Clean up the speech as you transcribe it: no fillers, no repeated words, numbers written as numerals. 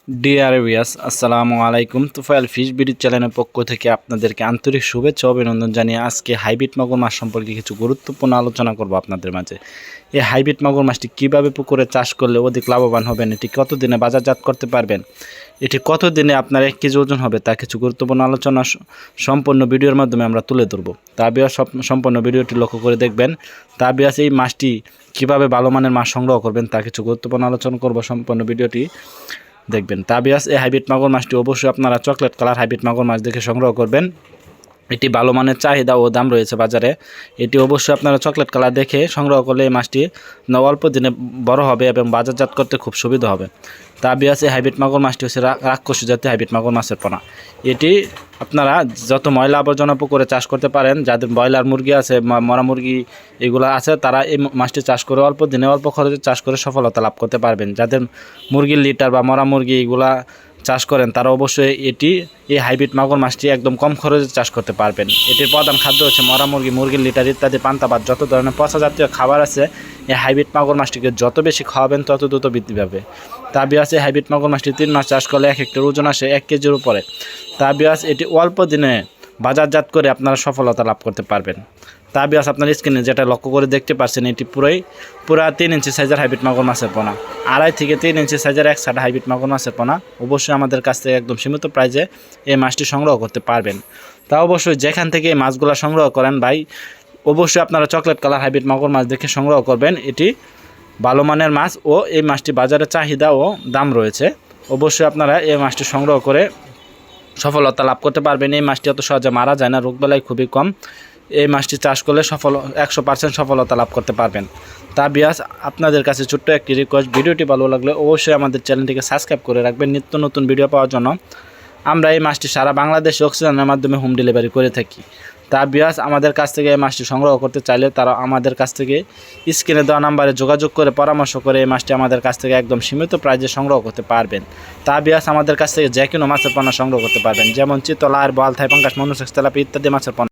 Dear viewers, আসসালামু আলাইকুম। Tufail fish BD চ্যানেলের পক্ষ থেকে আপনাদেরকে আন্তরিক শুভেচ্ছা ও অভিনন্দন জানিয়ে আজকে হাইব্রিড মাগুর মাছ সম্পর্কে কিছু গুরুত্বপূর্ণ আলোচনা করব আপনাদের মাঝে। এই হাইব্রিড মাগুর মাছটি কীভাবে পুকুরে চাষ করলে অধিক লাভবান হবেন, এটি কতদিনে বাজারজাত করতে পারবেন, এটি কতদিনে আপনার 1 কেজি ওজন হবে, তা কিছু গুরুত্বপূর্ণ আলোচনা সম্পূর্ণ ভিডিওর মাধ্যমে আমরা তুলে ধরব। তা ভিউয়ার্স, সম্পূর্ণ ভিডিওটি লক্ষ্য করে দেখবেন। তা ভিউয়ার্স, এই মাছটি কীভাবে ভালো মানের মাছ সংগ্রহ করবেন তা কিছু গুরুত্বপূর্ণ আলোচনা করব, সম্পূর্ণ ভিডিওটি দেখবেন। তা ভিউয়ার্স, এই হাইব্রিড মাগুর মাছটি অবশ্যই আপনারা চকলেট কালার হাইব্রিড মাগুর মাছ দেখে সংগ্রহ করবেন। এটি ভালো মানের চাহিদা ও দাম রয়েছে বাজারে। এটি অবশ্যই আপনারা চকলেট কালার দেখে সংগ্রহ করলে এই মাছটি অল্প দিনে বড় হবে এবং বাজারজাত করতে খুব সুবিধা হবে। তা ভিউয়ার্স, এই হাইব্রিড মাগুর মাছটি হচ্ছে রাক্ষসী জাতীয় হাইব্রিড মাগুর মাছের পোনা। এটি আপনারা যত ময়লা আবর্জনা পুকুরে চাষ করতে পারেন, যাদের ব্রয়লার মুরগি আছে, মরা মুরগি এগুলো আছে, তারা এই মাছটি চাষ করে অল্প দিনে অল্প খরচে চাষ করে সফলতা লাভ করতে পারবেন। যাদের মুরগির লিটার বা মরা মুরগি এগুলা চাষ করেন, তারা অবশ্যই এই হাইব্রিড মাগুর মাছটি একদম কম খরচে চাষ করতে পারবেন। এটির প্রধান খাদ্য হচ্ছে মরা মুরগি, মুরগির লিটার ইত্যাদি পান্তাবাদ, যত ধরনের পচা জাতীয় খাবার আছে, এই হাইব্রিড মাগুর মাছটিকে যত বেশি খাওয়াবেন তত দ্রুত বৃদ্ধি পাবে। তা ভিউয়ার্স, এই হাইব্রিড মাগুর মাছটি 3 মাস চাষ করলে 1 হেক্টর ওজন আসে 1 কেজির উপরে। তা ভিউয়ার্স, এটি অল্প দিনে বাজারজাত করে আপনারা সফলতা লাভ করতে পারবেন। তা ভিউয়ার্স, আপনার স্ক্রিনে যেটা লক্ষ্য করে দেখতে পাচ্ছেন, এটি পুরা 3 ইঞ্চি সাইজের হাইব্রিড মাগুর মাছের পোনা, 2.5 থেকে 3 ইঞ্চি সাইজের এক সাইড হাইব্রিড মাগুর মাছের পোনা। অবশ্যই আমাদের কাছ থেকে একদম সীমিত প্রাইজে এই মাছটি সংগ্রহ করতে পারবেন। তা অবশ্যই যেখান থেকে এই মাছগুলো সংগ্রহ করেন ভাই, অবশ্যই আপনারা চকলেট কালার হাইব্রিড মাগুর মাছ দেখে সংগ্রহ করবেন। এটি ভালো মানের মাছ ও এই মাছটি বাজারে চাহিদা ও দাম রয়েছে। অবশ্যই আপনারা এই মাছটি সংগ্রহ করে সফলতা লাভ করতে পারবেন। এই মাছটি অত সহজে মারা যায় না, রোগবালাই খুবই কম। এই মাছটি চাষ করলে 100% সফলতা লাভ করতে পারবেন। তা ভিউয়ার্স, আপনাদের কাছে ছোট্ট একটি রিকোয়েস্ট, ভিডিওটি ভালো লাগলে অবশ্যই আমাদের চ্যানেলটিকে সাবস্ক্রাইব করে রাখবেন নিত্য নতুন ভিডিও পাওয়ার জন্য। আমরা এই মাছটি সারা বাংলাদেশে অক্সিজেনের মাধ্যমে হোম ডেলিভারি করে থাকি। তা ভিউয়ার্স, আমাদের কাছ থেকে এই মাছটি সংগ্রহ করতে চাইলে তারা আমাদের কাছ থেকে স্ক্রিনে দেওয়া নাম্বারে যোগাযোগ করে পরামর্শ করে এই মাছটি আমাদের কাছ থেকে একদম সীমিত প্রাইজে সংগ্রহ করতে পারবেন। তা ভিউয়ার্স, আমাদের কাছ থেকে যে কোনো মাছের পোনা সংগ্রহ করতে পারবেন, যেমন চিতল, আর বোয়াল, থাই পাঙ্গাস, মনুসেক্স, তেলাপিয়া ইত্যাদি মাছের পোনা।